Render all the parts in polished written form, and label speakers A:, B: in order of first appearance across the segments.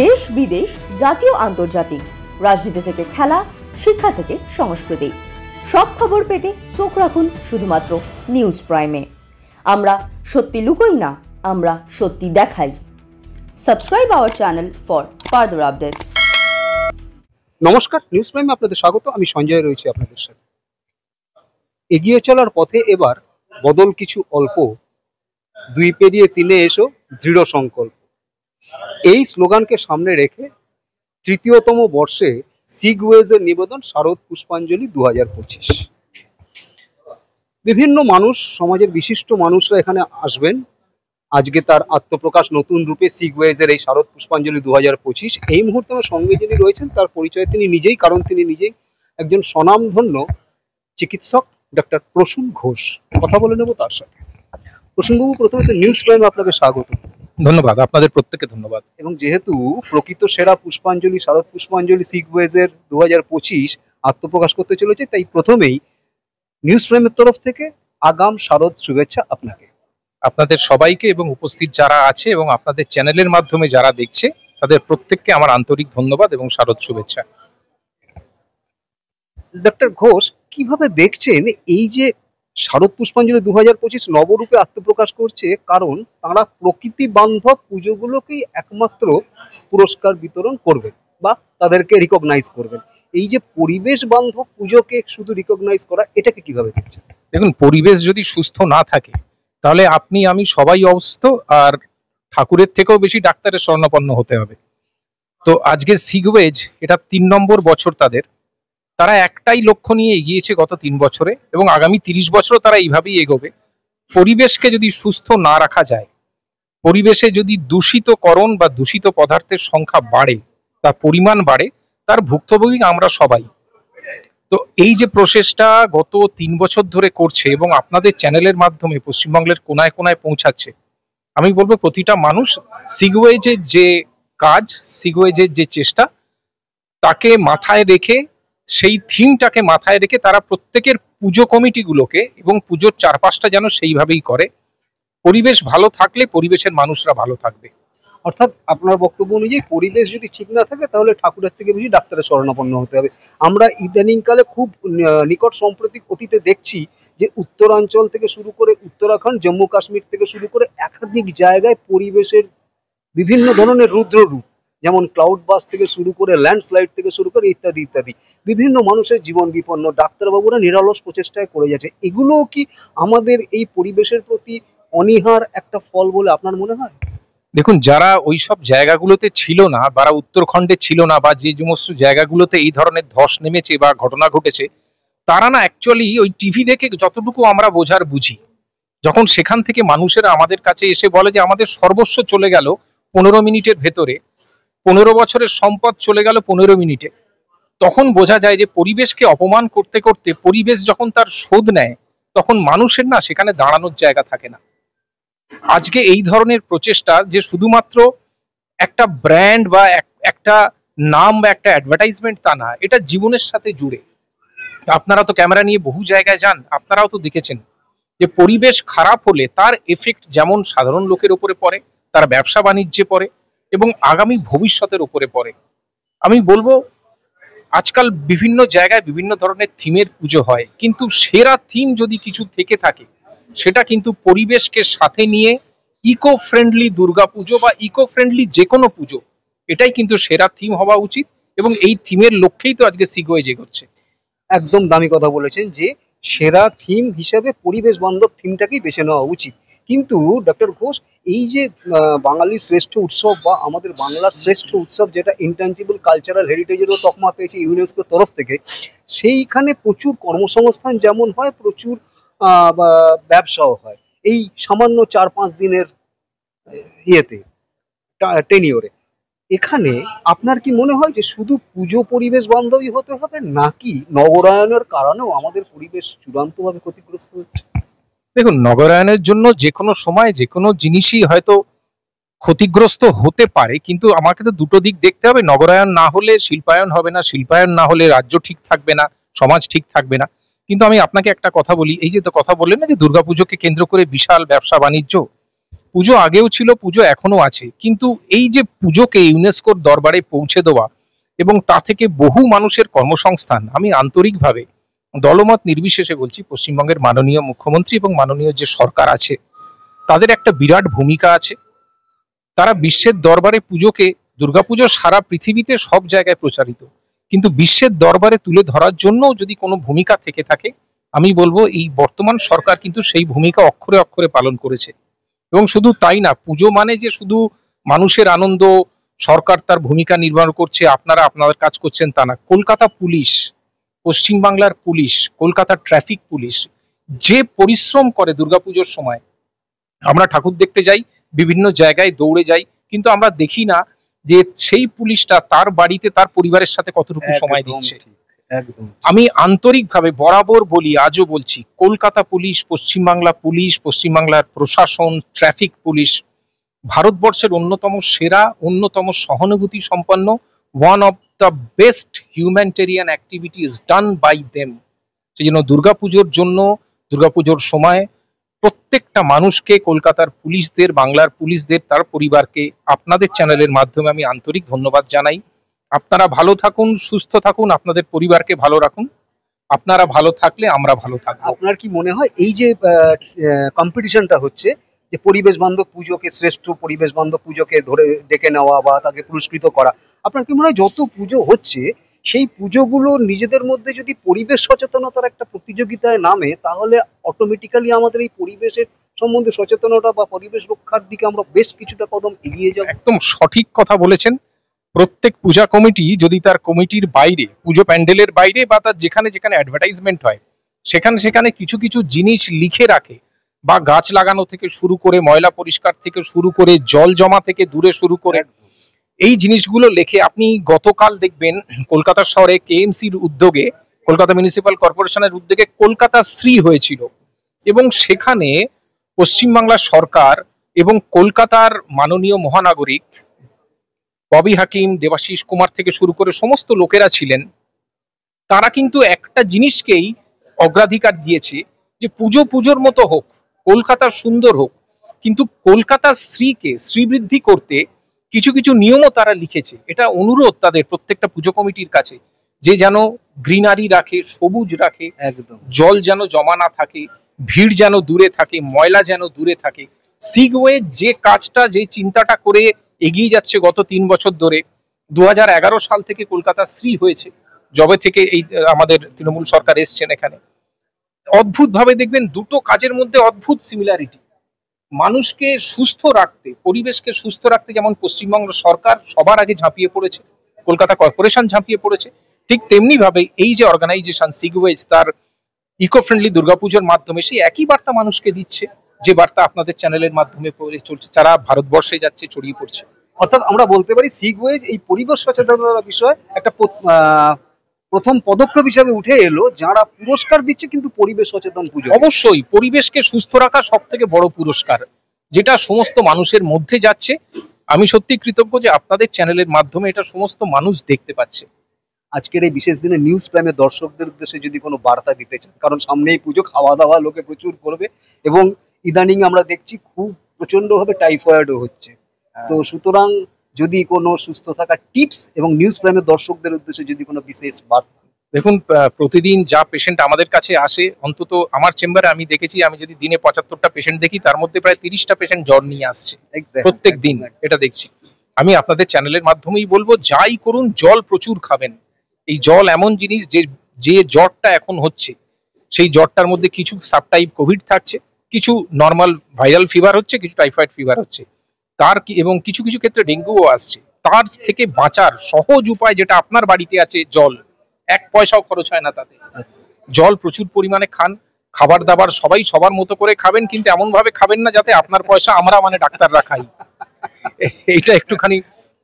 A: দেশ বিদেশ, জাতীয় আন্তর্জাতিক, রাজনীতি থেকে খেলা, শিক্ষা থেকে সংস্কৃতি, সব খবর পেতে চোখ রাখুন শুধুমাত্র নিউজ প্রাইমে। আমরা সত্যি লুকোই না, আমরা সত্যি দেখাই। Subscribe our channel for further updates.
B: নমস্কার, নিউজ প্রাইমে আপনাদের স্বাগত। আমি সঞ্জয় রয়েছি আপনাদের সাথে। এগিয়ে চলার পথে এবার বদল কিছু অল্প, 2 পেরিয়ে 3 এসো দৃঢ় সংকল্প। এই স্লোগানকে সামনে রেখে তৃতীয়তম বর্ষে সিগওয়েজের নিবেদন শারদ পুষ্পাঞ্জলি 2025। বিভিন্ন মানুষ, সমাজের বিশিষ্ট মানুষরা এখানে আসবেন। আজকে তার আত্মপ্রকাশ নতুন রূপে সিগওয়েজের এই শারদ পুষ্পাঞ্জলি 2025। এই মুহূর্তে আমার সঙ্গে যিনি রয়েছেন তার পরিচয় তিনি নিজেই, কারণ তিনি নিজেই একজন স্বনামধন্য চিকিৎসক, ডক্টর প্রসূন ঘোষ। কথা বলে নেব তার সাথে। প্রসূনবাবু, প্রথমে তো নিউজ প্রাইমে আপনাকে স্বাগত।
C: ধন্যবাদ, আপনাদের প্রত্যেককে ধন্যবাদ।
B: এবং যেহেতু প্রকৃত সেরা পুষ্পাঞ্জলি শারদ পুষ্পাঞ্জলি সিগওয়েজের 2025 আত্মপ্রকাশ করতে চলেছে, তাই প্রথমেই নিউজ প্রাইমের তরফ থেকে আগাম শারদ শুভেচ্ছা আপনাকে,
C: আপনাদের সবাইকে এবং উপস্থিত যারা আছে এবং আপনাদের চ্যানেলের মাধ্যমে যারা দেখছে তাদের প্রত্যেককে আমার আন্তরিক ধন্যবাদ এবং শারদ শুভেচ্ছা।
B: ডক্টর ঘোষ, কিভাবে দেখছেন এই যে শারদ পুষ্পাঞ্জলি 2025 নবরূপে আত্মপ্রকাশ করছে? কারণ তারা প্রকৃতি বান্ধব পুজোগুলোকেই একমাত্র পুরস্কার বিতরণ করবেন বা তাদেরকে রিকগনাইজ করবেন। এই যে পরিবেশ বান্ধব পুজোকে শুধু রিকগনাইজ করা, এটাকে কিভাবে দেখছেন?
C: দেখুন, পরিবেশ যদি সুস্থ না থাকে তাহলে আপনি আমি সবাই অসুস্থ, আর ঠাকুরের থেকেও বেশি ডাক্তারের শরণাপন্ন হতে হবে। তো আজকে সিগওয়েজ এটা 3 নম্বর বছর তাদের। তারা একটাই লক্ষ্য নিয়ে এগিয়েছে গত 3 বছরে, এবং আগামী 30 বছরও তারা এইভাবেই এগোবে। পরিবেশকে যদি সুস্থ না রাখা যায়, পরিবেশে যদি দূষিতকরণ বা দূষিত পদার্থের সংখ্যা বাড়ে, তার পরিমাণ বাড়ে, তার ভুক্তভোগী আমরা সবাই। তো এই যে প্রসেসটা গত 3 বছর ধরে করছে এবং আপনাদের চ্যানেলের মাধ্যমে পশ্চিমবঙ্গের কোনায় কোনায় পৌঁছাচ্ছে, আমি বলবো প্রতিটা মানুষ সিগওয়েজের যে কাজ, সিগওয়েজের যে চেষ্টা, তাকে মাথায় রেখে, সেই থিমটাকে মাথায় রেখে তারা প্রত্যেকের পুজো কমিটিগুলোকে এবং পুজোর চারপাশটা যেন সেইভাবেই করে। পরিবেশ ভালো থাকলে পরিবেশের মানুষরা ভালো থাকবে।
B: অর্থাৎ আপনার বক্তব্য অনুযায়ী পরিবেশ যদি ঠিক না থাকে তাহলে ঠাকুরের থেকে বেশি ডাক্তারের শরণাপন্ন হতে হবে। আমরা ইদানিংকালে খুব নিকট সাম্প্রতিক অতীতে দেখছি যে উত্তরাঞ্চল থেকে শুরু করে উত্তরাখণ্ড, জম্মু কাশ্মীর থেকে শুরু করে একাধিক জায়গায় পরিবেশের বিভিন্ন ধরনের রুদ্ররূপ, যেমন ক্লাউড বাস থেকে শুরু করে ল্যান্ডস্লাইড থেকে শুরু করে ইত্যাদি ইত্যাদি, বিভিন্ন মানুষের জীবন বিপন্ন। ডাক্তারবাবুরা নিরলস প্রচেষ্টায় করে যাচ্ছে। এগুলো কি আমাদের এই পরিবেশের প্রতি অনীহার একটা ফল বলে আপনার মনে হয়?
C: দেখুন, যারা ওই সব জায়গাগুলোতে ছিল না, বা উত্তরাখণ্ডে ছিল না, বা যে সমস্ত জায়গাগুলোতে এই ধরনের ধস নেমেছে বা ঘটনা ঘটেছে, তারা না অ্যাকচুয়ালি ওই টিভি দেখে যতটুকু আমরা বোঝার বুঝি, যখন সেখান থেকে মানুষেরা আমাদের কাছে এসে বলে যে আমাদের সর্বস্ব চলে গেল 15 মিনিটের ভেতরে, 15 বছরের সম্পদ চলে গেল 15 মিনিটে, তখন বোঝা যায় যে পরিবেশকে অপমান করতে করতে পরিবেশ যখন তার শোধ নেয়, তখন মানুষের না সেখানে দাঁড়ানোর জায়গা থাকে না। আজকে এই ধরনের প্রচেষ্টা যে শুধুমাত্র একটা ব্র্যান্ড বা একটা নাম বা একটা অ্যাডভার্টাইজমেন্ট তা না, এটা জীবনের সাথে জুড়ে। আপনারা তো ক্যামেরা নিয়ে বহু জায়গায় যান, আপনারাও তো দেখেছেন যে পরিবেশ খারাপ হলে তার এফেক্ট যেমন সাধারণ লোকের উপরে পড়ে, তার ব্যবসা বাণিজ্যে পড়ে এবং আগামী ভবিষ্যতের উপরে পড়ে। আমি বলবো, আজকাল বিভিন্ন জায়গায় বিভিন্ন ধরনের থিমের পুজো হয়, কিন্তু সেরা থিম যদি কিছু থেকে থাকে সেটা কিন্তু পরিবেশকে সাথে নিয়ে ইকো ফ্রেন্ডলি দুর্গাপুজো বা ইকো ফ্রেন্ডলি যে কোনো পুজো, এটাই কিন্তু সেরা থিম হওয়া উচিত। এবং এই থিমের লক্ষ্যেই তো আজকে সিগওয়েজ এগোচ্ছে।
B: একদম দামি কথা বলেছেন যে সেরা থিম হিসেবে পরিবেশ বান্ধব থিমটাকেই বেছে নেওয়া উচিত। কিন্তু ডক্টর ঘোষ, এই যে বাঙালির শ্রেষ্ঠ উৎসব বা আমাদের বাংলার শ্রেষ্ঠ উৎসব, যেটা ইনট্যাঞ্জিবল কালচারাল হেরিটেজেরও তকমা পেয়েছে ইউনেস্কোর তরফ থেকে, সেইখানে প্রচুর কর্মসংস্থান যেমন হয়, প্রচুর ব্যবসাও হয় এই সামান্য 4-5 দিনের ইয়েতে, টেনিওরে। এখানে আপনার কি মনে হয় যে শুধু পুজো পরিবেশ বান্ধবই হতে হবে, নাকি নগরায়নের কারণেও আমাদের পরিবেশ চূড়ান্তভাবে ক্ষতিগ্রস্ত হচ্ছে?
C: দেখুন, নগরায়নের জন্য যে কোনো সময় যে কোনো জিনিসই হয়তো ক্ষতিগ্রস্ত হতে পারে, কিন্তু আমাকে তো দুটো দিক দেখতে হবে। নগরায়ন না হলে শিল্পায়ন হবে না, শিল্পায়ন না হলে রাজ্য ঠিক থাকবে না, সমাজ ঠিক থাকবে না। কিন্তু আমি আপনাকে একটা কথা বলি, এই যে তো কথা বললেন না যে দুর্গাপুজোকে কেন্দ্র করে বিশাল ব্যবসা বাণিজ্য, পুজো আগেও ছিল, পুজো এখনো আছে, কিন্তু এই যে পুজোকে ইউনেস্কোর দরবারে পৌঁছে দেওয়া এবং তা থেকে বহু মানুষের কর্মসংস্থান, আমি আন্তরিকভাবে দলমত নির্বিশেষে বলছি, পশ্চিমবঙ্গের মাননীয় মুখ্যমন্ত্রী এবং মাননীয় যে সরকার আছে তাদের একটা বিরাট ভূমিকা আছে। তারা বিশ্বের দরবারে পুজোকে, দুর্গাপুজো সারা পৃথিবীতে সব জায়গায় প্রচারিত, কিন্তু বিশ্বের দরবারে তুলে ধরার জন্য যদি কোনো ভূমিকা থেকে থাকে, আমি বলবো এই বর্তমান সরকার কিন্তু সেই ভূমিকা অক্ষরে অক্ষরে পালন করেছে। এবং শুধু তাই না, পুজো মানে যে শুধু মানুষের আনন্দ, সরকার তার ভূমিকা নির্বাহ করছে, আপনারা আপনাদের কাজ করছেন তা না। কলকাতা পুলিশ, পশ্চিমবাংলার পুলিশ, কলকাতার ট্রাফিক পুলিশ যে পরিশ্রম করে দুর্গাপুজোর সময়, আমরা ঠাকুর দেখতে যাই, বিভিন্ন জায়গায় দৌড়ে যাই, কিন্তু আমরা দেখি না যে সেই পুলিশটা তার বাড়িতে তার পরিবারের সাথে কতটুকু সময় দিচ্ছে।
B: একদম
C: আমি আন্তরিকভাবে বরাবর বলি, আজও বলছি, কলকাতা পুলিশ, পশ্চিমবাংলা পুলিশ, পশ্চিমবাংলার প্রশাসন, ট্রাফিক পুলিশ ভারতবর্ষের অন্যতম সেরা, অন্যতম সহানুভূতি সম্পন্ন, one of the best humanitarian activities done by them. সেই জন্য দুর্গাপুজোর জন্য, দুর্গাপুজোর সময় প্রত্যেকটা মানুষকে, কলকাতার পুলিশদের, বাংলার পুলিশদের, তার পরিবারকে আপনাদের চ্যানেলের মাধ্যমে আমি আন্তরিক ধন্যবাদ জানাই। আপনারা ভালো থাকুন, সুস্থ থাকুন, আপনাদের পরিবারকে ভালো রাখুন। আপনারা ভালো থাকলে আমরা ভালো থাকবো।
B: আপনার কি মনে হয় এই যে কম্পিটিশনটা হচ্ছে, যে পরিবেশ বান্ধব পুজোকে, শ্রেষ্ঠ পরিবেশ বান্ধব পুজোকে ধরে ডেকে নেওয়া বা তাকে পুরস্কৃত করা, আপনার কি মনে হয় যত পুজো হচ্ছে সেই পুজোগুলো নিজেদের মধ্যে যদি পরিবেশ সচেতনতার একটা প্রতিযোগিতায় নামে, তাহলে অটোমেটিক্যালি আমাদের এই পরিবেশের সম্বন্ধে সচেতনতা বা পরিবেশ রক্ষার দিকে আমরা বেশ কিছুটা কদম এগিয়ে যাব?
C: একদম সঠিক কথা বলেছেন। প্রত্যেক পূজা কমিটি যদি তার কমিটির বাইরে, পুজো প্যান্ডেলের বাইরে বা তার যেখানে যেখানে অ্যাডভার্টাইজমেন্ট হয়, সেখানে সেখানে কিছু কিছু জিনিস লিখে রাখে, বা গাছ লাগানো থেকে শুরু করে, ময়লা পরিষ্কার থেকে শুরু করে, জল জমা থেকে দূরে শুরু করে, এই জিনিসগুলো লেখে। আপনি গতকাল দেখবেন কলকাতা শহরে কেএমসির উদ্যোগে, কলকাতা মিউনিসিপাল কর্পোরেশনের উদ্যোগে কলকাতা শ্রী হয়েছিল, এবং সেখানে পশ্চিমবাংলা সরকার এবং কলকাতার মাননীয় মহানাগরিক ববি হাকিম, দেবাশিস কুমার থেকে শুরু করে সমস্ত লোকেরা ছিলেন। তারা কিন্তু একটা জিনিসকেই অগ্রাধিকার দিয়েছে, যে পুজো পুজোর মতো হোক, কলকাতার সুন্দর হোক, কিন্তু কলকাতার শ্রীকে শ্রীবৃদ্ধি করতে কিছু কিছু নিয়মও তারা লিখেছে। এটা অনুরোধ তাদের প্রত্যেকটা পুজো কমিটির কাছে, যে যেন গ্রিনারি রাখে, সবুজ রাখে,
B: একদম
C: জল যেন জমা না থাকে, ভিড় যেন দূরে থাকে, ময়লা যেন দূরে থাকে। সিগওয়ে যে কাজটা, যে চিন্তাটা করে এগিয়ে যাচ্ছে গত 3 বছর ধরে, 2011 সাল থেকে কলকাতা শ্রী হয়েছে, যবে থেকে এই আমাদের তৃণমূল সরকার এসছেন এখানে, অদ্ভুত ভাবে দেখবেন দুটো কাজের মধ্যে অদ্ভুত সিমিলারিটি। মানুষকে সুস্থ রাখতে, পরিবেশকে সুস্থ রাখতে যেমন পশ্চিমবঙ্গ সরকার সবার আগে ঝাঁপিয়ে পড়েছে, কলকাতা কর্পোরেশন ঝাঁপিয়ে পড়েছে, ঠিক তেমনি ভাবে এই যে অর্গানাইজেশন সিগওয়েজ তার ইকো ফ্রেন্ডলি দুর্গাপুজোর মাধ্যমে সেই একই বার্তা মানুষকে দিচ্ছে, যে বার্তা আপনাদের চ্যানেলের মাধ্যমে চলছে, যারা ভারতবর্ষে যাচ্ছে, ছড়িয়ে পড়ছে।
B: অর্থাৎ আমরা বলতে পারি সিগওয়েজ এই পরিবেশ সচেতনতার বিষয়ে একটা প্রথম পদক্ষেপ হিসাবে উঠে এলো, যারা পুরস্কার দিচ্ছে কিন্তু পরিবেশ সচেতন পুজো।
C: অবশ্যই পরিবেশকে সুস্থ রাখা সব থেকে বড় পুরস্কার, যেটা সমস্ত মানুষের মধ্যে যাচ্ছে। আমি সত্যি কৃতজ্ঞ যে আপনাদের চ্যানেলের মাধ্যমে এটা সমস্ত মানুষ দেখতে পাচ্ছে।
B: আজকের এই বিশেষ দিনে নিউজ প্রাইমের দর্শকদের উদ্দেশ্যে যদি কোনো বার্তা দিতে চান, কারণ সামনেই পুজো, খাওয়া দাওয়া লোকে প্রচুর করবে, এবং ইদানিং আমরা দেখছি খুব প্রচন্ডভাবে টাইফয়েডও হচ্ছে, তো সুতরাং যদি কোনো সুস্থ থাকার টিপস এবং নিউজ প্রাইমের দর্শকদের উদ্দেশ্যে যদি কোনো বিশেষ বার্তা।
C: দেখুন, প্রতিদিন যা পেশেন্ট আমাদের কাছে আসে, অন্তত আমার চেম্বারে আমি দেখেছি, আমি যদি দিনে 75টা পেশেন্ট দেখি, তার মধ্যে প্রায় 30টা পেশেন্ট জ্বর নিয়ে আসছে প্রত্যেক দিন, এটা দেখছি। আমি আপনাদের চ্যানেলের মাধ্যমেই বলবো, যাই করুন জল প্রচুর খাবেন। এই জল এমন জিনিস, যে যে জ্বরটা এখন হচ্ছে, সেই জ্বরটার মধ্যে কিছু সাবটাইপ কোভিড থাকছে, কিছু নর্মাল ভাইরাল ফিভার হচ্ছে, কিছু টাইফয়েড ফিভার হচ্ছে, এবং কিছু কিছু ক্ষেত্রে ডেঙ্গুও আসছে। তার থেকে বাঁচার সহজ উপায়, যেটা আপনার বাড়িতে আছে, জল। 1 পয়সাও খরচ হয় না তাতে। জল প্রচুর পরিমাণে খান, খাবার দাবার সবাই সবার মতো করে খাবেন, কিন্তু এমন ভাবে খাবেন না যাতে আপনার পয়সা আমরা ডাক্তাররা খাই। এইটা একটুখানি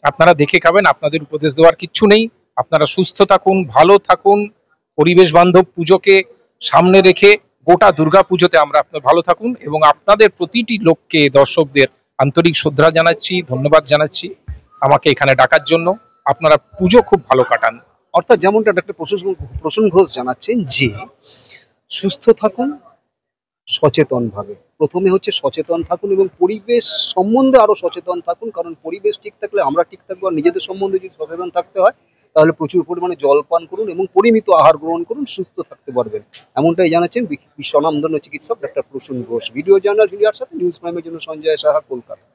C: আপনারা দেখে খাবেন। আপনাদের উপদেশ দেওয়ার কিচ্ছু নেই। আপনারা সুস্থ থাকুন, ভালো থাকুন, পরিবেশ বান্ধব পুজোকে সামনে রেখে গোটা দুর্গা পুজোতে আমরা আপনার ভালো থাকুন, এবং আপনাদের প্রতিটি লোককে, দর্শকদের আন্তরিক শ্রদ্ধা জানাচ্ছি, ধন্যবাদ জানাচ্ছি আমাকে এখানে ডাকার জন্য। আপনারা পুজো খুব ভালো কাটান।
B: অর্থাৎ যেমনটা ডক্টর প্রসূন ঘোষ জানাচ্ছেন, যে সুস্থ থাকুন, সচেতনভাবে। প্রথমে হচ্ছে সচেতন থাকুন এবং পরিবেশ সম্বন্ধে আরো সচেতন থাকুন, কারণ পরিবেশ ঠিক থাকলে আমরা ঠিক থাকবো। আর নিজেদের সম্বন্ধে যদি সচেতন থাকতে হয় তাহলে প্রচুর পরিমাণে জল পান করুন এবং পরিমিত আহার গ্রহণ করুন, সুস্থ থাকতে পারবেন। এমনটাই জানাচ্ছেন স্বনামধন্য চিকিৎসক doctor Prasun Ghosh. Video journal ভিডিওর সাথে নিউজ প্রাইমের জন্য সঞ্জয় সাহা, কলকাতা।